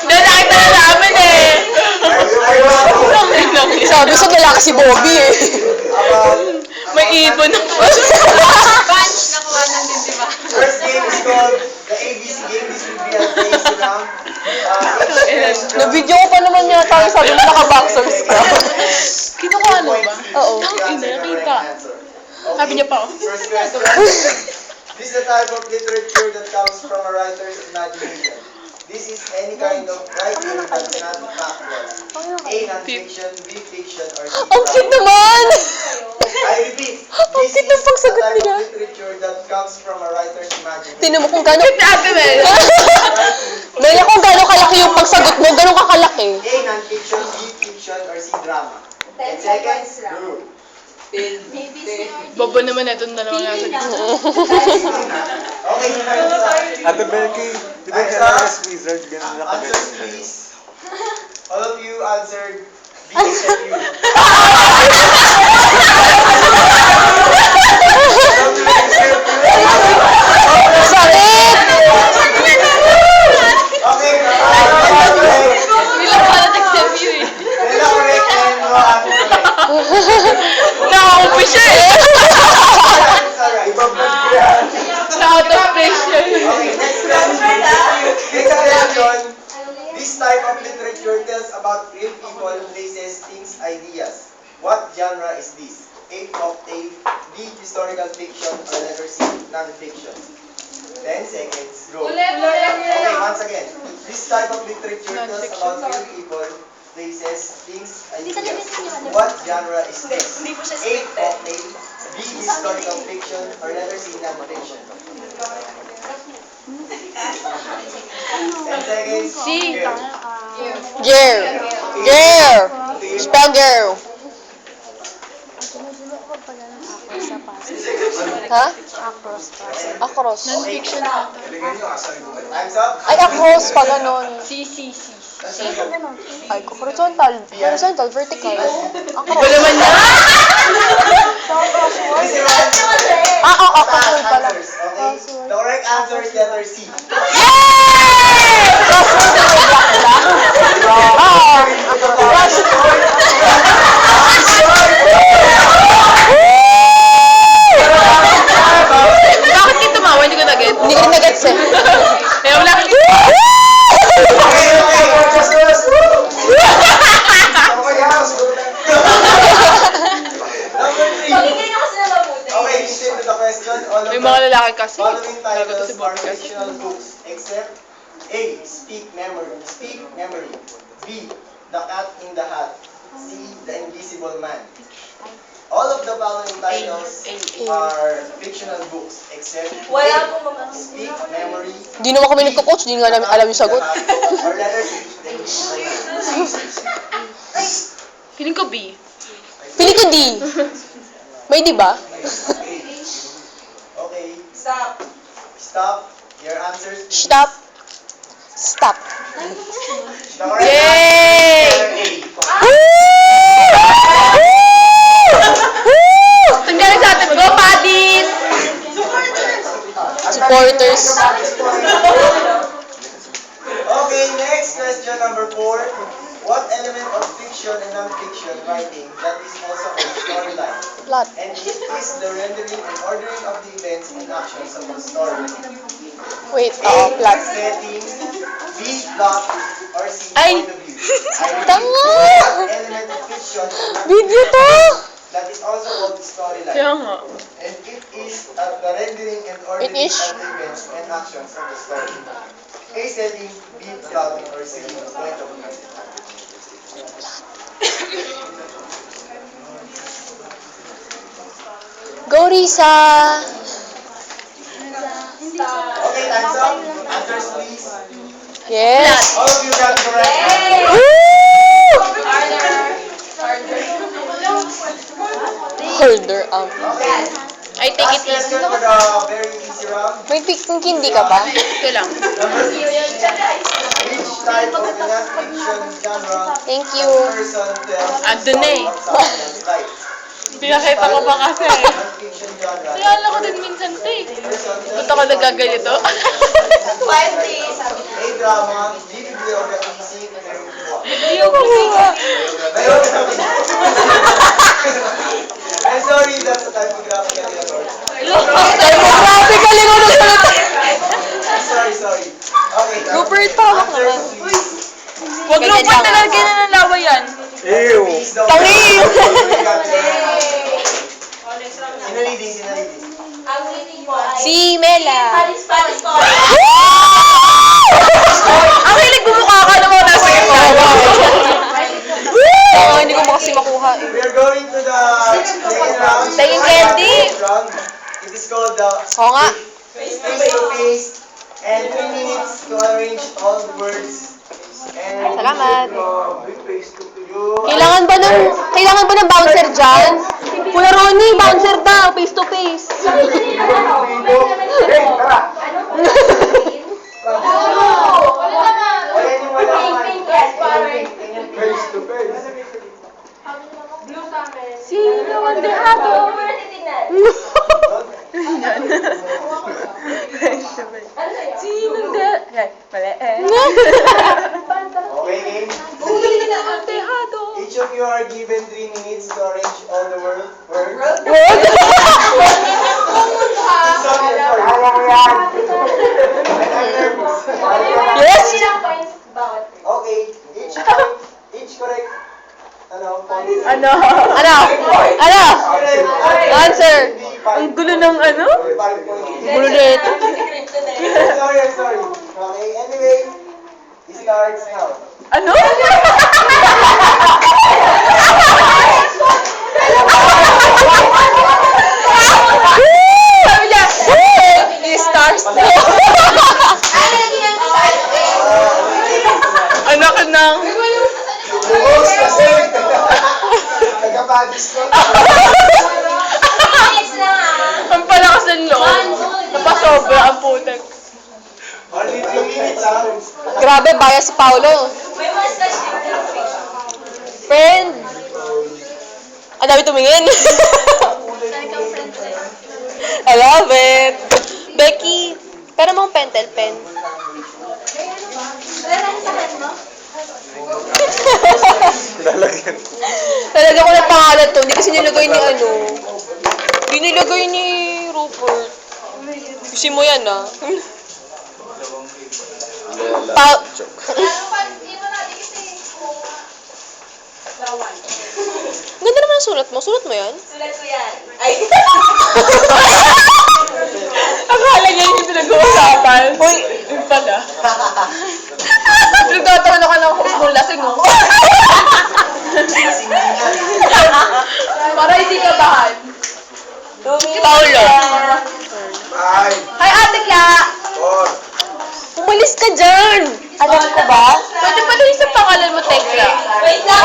Nakita na namin eh. Sabi sa lalaki si Bobby eh. May ibon na po. Bunch, nakuha ng din, di ba? First game is called the ABC game. This will be a crazy round. Nabidyo ko pa naman yata yung sabi mo naka-boxers ka. Kinukuha mo ba? Oo. Nakita. Sabi niya pa, oh. First question. This is the type of literature that comes from a writer's imagination. This is any kind of writing that is not factual. A. Non-fiction, B. Fiction, or C. Ang cute naman! I repeat, Ang this cute ng is the pagsagot type niya. of literature that comes from a writer's imagination. Tingnan mo kung gano'n. Ate Mel. Mela, kung gano'n kalaki yung pagsagot mo, gano'n kakalaki. A. Non-fiction, B. Fiction, or C. Drama. 10 seconds. Go. Bobo naman na itong dalawang nasa gitna. Okay, time's up. Ate Becky, di ba Time's kailangan up. wizard? Ganun na Answers, kagaling. please. All of you answered B except you. Sakit! Okay, Bilang pala nag-save you eh. Nila correct and no answer correct. Nakaupi siya eh. It's alright. Ibablog ko yan. Out of pressure. Okay, next question. Next question. This type of literature tells about real people, places, things, ideas. What genre is this? A. Folktale, B. Historical fiction, or letter C. Non-fiction. 10 seconds. Go. Okay, once again. This type of literature tells about real people, places, things, ideas. What genre is this? A. Folktale, B. Historical fiction, or letter C. Non-fiction. 10 seconds. C. Go. Girl. Girl. Spell girl. Ha? Across. Non-fiction ata. Time's up. Ay, across pa ganon. C, C, C. Ay, horizontal. Horizontal, vertical. Iba Across. naman yan. Across pala. Answers, okay? The correct answer is letter C. Yay! Bakit kayo tumawa? Hindi ko na-get. Hindi ko rin nag-gets eh. Eh, wala. Okay, focus. Okay, house. Number 3. Okay, listen to the question. All of May the mga lalaki kasi. following Lagot to titles si are Bobby kasi. fictional books except A. Speak Memory. B. The Cat in the Hat. C. The Invisible Man. All of the following titles are fictional books except A. Speak Memory. Di naman kami nagko-coach, di nga namin alam yung sagot. Or letter C. The Invisible Man. Feeling ko B. Pili ko D. May di ba? Okay. Stop. Your answers, please. Stop. Stop. The correct Yay! answer Tingnan sa atin. Go, Padis! Supporters. is A. Okay, next question, number 4. What element of fiction and non-fiction writing that is also called storyline? Plot. And it is the rendering and ordering of the events and actions of a story. Wait, A. plot. Setting. B. Plot. Or C. Ay. Point of view. I repeat, Tanga! what element of fiction and Video to! non-fiction that is also called storyline? Kaya nga. And it is the rendering and ordering It is. of the events and actions of the story. A. Setting. B. Plot. Or C. Point of view. Go, Risa! Okay, time's up. Answers, please. Yes! All of you got the correct answer. Woo! Holder, Okay. I take Last it easy. question for the very easy round. May pink hindi ka ba? Ito lang. Number 6. Which type of non-fiction genre Thank does you. a person tell the Andun na story eh. of someone's life? Pinakita ko pa kasi. Non-fiction genre. Kaya ko din minsan to eh. Punta ko nagaganito. A-drama, bibliography, scene, I'm sorry, that's a typography. Grabe, galing mo ng salita. Sorry. Okay. Rupert, tawag Answers, naman. please. Huwag Rupert, talalagyan na ng lawa yan. Ew! Please don't- Tangi! Sino leading? Ang meaning mo ay Si Mela. Paris Story. Ang hilig bumukha ka naman nasa gitna. Hindi ko kasi makuha eh. We are going to the second round. Tingin candy. Round. It is called the Oo nga. face-to-face and 3 minutes to arrange all the words. And Salamat. You Kailangan ba ng bouncer dyan? Kuya Ronnie, bouncer daw, face to face. Sino ang dehado? Sino ang mali eh. Okay, game. Sino ang dehado? Each of you are given 3 minutes to arrange all the words. Yes? Okay, each correct. Points. Ano? Ano? Answer. Ang gulo ng ano? 5 points. Gulo dito. I'm sorry. Okay, anyway, it starts now. Ano? Sabi niya, Stars. anak ng... Buhos kasi. Nagkapadis ko. Ang palakas ng loob. Napasobra ang putek. Only 3 minutes, ha? Grabe, bias si Paolo. May mustache din. Friend. Ang dami tumingin. I love it. Becky, pero mong pentel pen. Lalagyan. Talaga ko na pangalan to. Hindi kasi nilagay ni ano. Hindi nilagay ni Rupert. Gusto mo yan ah. Pa- Ganda naman ang sulat mo. Sulat mo yan? Sulat ko yan. Ay. Akala niya yung pinag-uusapan. Uy, Yung pala. Nagtatawa ka ng host mong lasing mo. Para hindi ka bahan. Paolo. Five, Hi, Ate Kya! 4, Umalis ka dyan! Alam ko ba? Pwede pa rin sa pangalan mo, Tekla. Wait lang.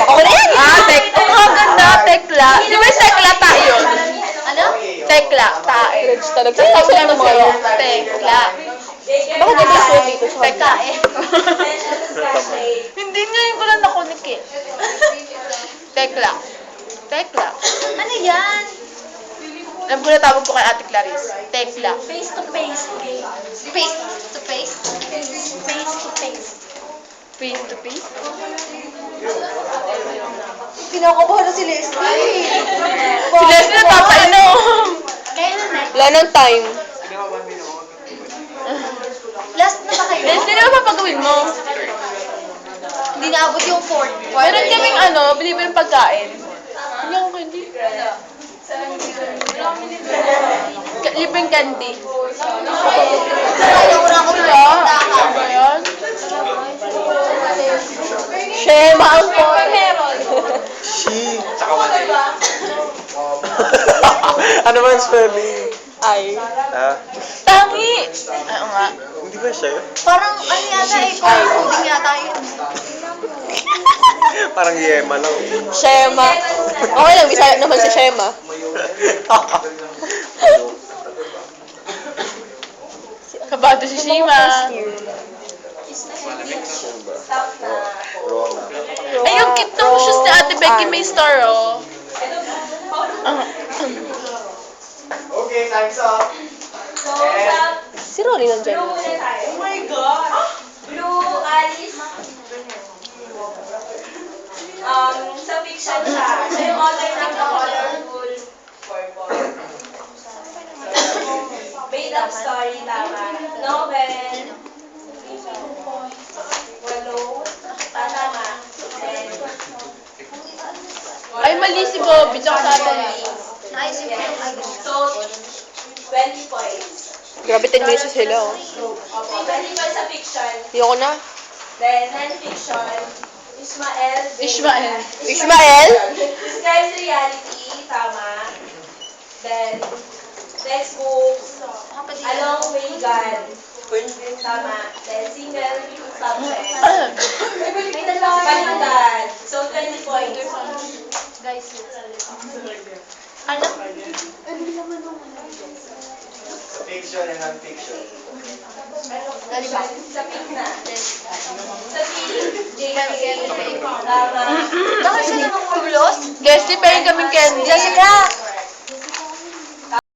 Ako na yan! Tekla. Ang ganda, Tekla. Di ba yung Tekla tayo? Ano? Tekla, tae. Talaga. Saan ng mga yan? Tekla. Bakit hindi ko dito sa Tekla. Tae. Hindi ngayon ko lang nakunik eh. Tekla. Tekla. Ano yan? Alam ko na tawag ko kay Ate Clarice. Tekla. Face to face. Face to face. Face to face. Face to face. Pinakabahan na si Leslie. Si Leslie napapainom. Kailan na? Wala ng time. Last na ba kayo? Leslie, ano ba papagawin mo? Hindi naabot yung 4. Meron kaming ano, binibilang pagkain. Hindi ako candy. Libreng candy. Ayaw ko na ako Wala. Ano ba yan? Shema ang phone. Meron. She. Ano ba yung spelling? Ay. Ah, Tangi! Oo nga. hindi ba siya yun? Parang ano yata eh, coding yata yun. Parang yema lang. Shema. Okay lang, bisaya naman si Shema. Kabado si Shima. Stop na. Ay, yung cute ng shoes ni Ate Becky may star, oh. Okay, time's up. So, sa Si Rolly nandyan. blue muna tayo. Oh my God! Blue, Alice. Sa fiction siya. Siya yung author ng The Colorful Purple. Made up story, tama. Novel. Walo. Tama. Ay, mali si Bobby, tsaka sa atin. Nice. So, 20 points. Grabe, 10 minutes sila, oh. Opo, 20 points sa fiction. Ayoko na. Then, non-fiction. Ishmael. Ishmael. Ishmael? Describes reality. Tama. Then, textbooks. Along with God. Tama. Then, single subject. Baliktad. So, 20 points. Ano? Fiction and non-fiction. Sa pink na. Sa pink. JK. Tama. Bakit siya namang kulos? Guys, lipayin kaming candy. Jessica!